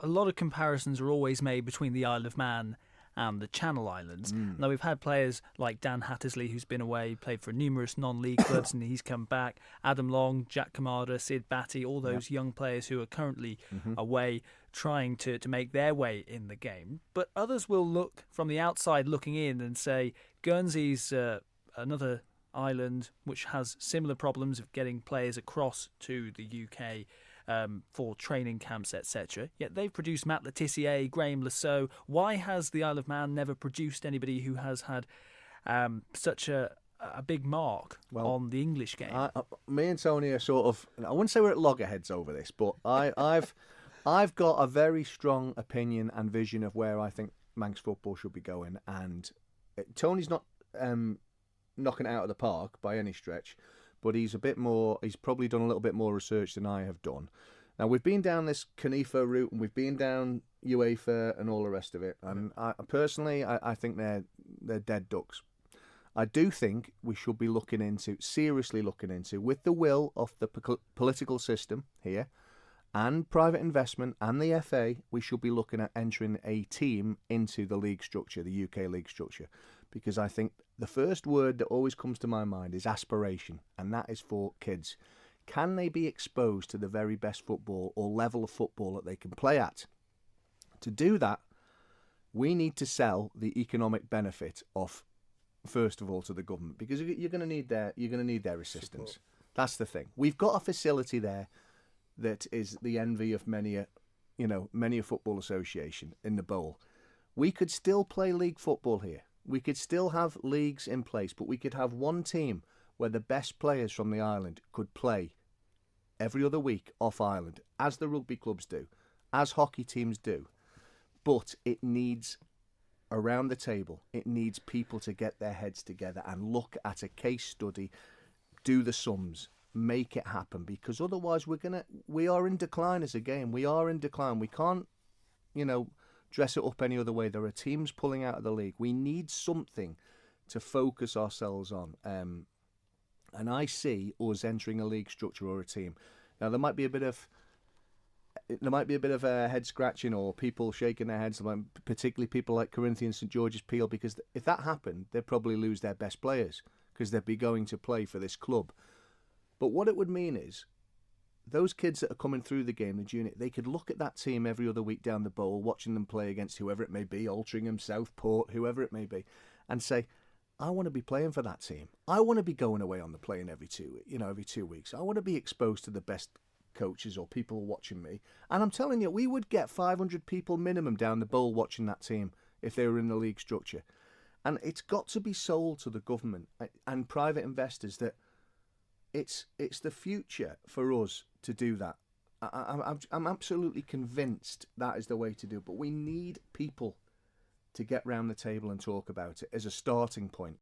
a lot of comparisons are always made between the Isle of Man and the Channel Islands. Now, we've had players like Dan Hattersley, who's been away, played for numerous non-league clubs, and he's come back. Adam Long, Jack Kamada, Sid Batty, all those young players who are currently away trying to make their way in the game. But others will look from the outside looking in and say, Guernsey's another island which has similar problems of getting players across to the UK for training camps, etc. Yet they've produced Matt Letitia, Graham Lasso. Why has the Isle of Man never produced anybody who has had such a big mark on the English game? Me and Tony are sort of, I wouldn't say we're at loggerheads over this, but I've got a very strong opinion and vision of where I think Manx football should be going, and Tony's not knocking it out of the park by any stretch, but he's probably done a little bit more research than I have done. Now, we've been down this CONIFA route, and we've been down UEFA and all the rest of it, and I think they're dead ducks. I do think we should be seriously looking into, with the will of the political system here, and private investment and the FA, we should be looking at entering a team into the league structure, the UK league structure, because I think the first word that always comes to my mind is aspiration, and that is for kids. Can they be exposed to the very best football or level of football that they can play at? To do that, we need to sell the economic benefit of, first of all, to the government, because you're going to need their assistance. Support. That's the thing. We've got a facility there that is the envy of many a football association in the bowl. We could still play league football here. We could still have leagues in place, but we could have one team where the best players from the island could play every other week off island, as the rugby clubs do, as hockey teams do. But it needs, around the table, it needs people to get their heads together and look at a case study, do the sums, make it happen, because otherwise we are in decline as a game. We are in decline. We can't, dress it up any other way. There are teams pulling out of the league. We need something to focus ourselves on. And I see us entering a league structure or a team. Now, there might be a bit of head scratching or people shaking their heads, particularly people like Corinthians, St George's, Peel, because if that happened, they'd probably lose their best players because they'd be going to play for this club. But what it would mean is those kids that are coming through the game, the junior, they could look at that team every other week down the bowl, watching them play against whoever it may be, Altrincham, Southport, whoever it may be, and say, I want to be playing for that team. I want to be going away on the plane every 2 weeks. I want to be exposed to the best coaches or people watching me. And I'm telling you, we would get 500 people minimum down the bowl watching that team if they were in the league structure. And it's got to be sold to the government and private investors that it's the future for us to do that. I'm absolutely convinced that is the way to do it. But we need people to get round the table and talk about it as a starting point.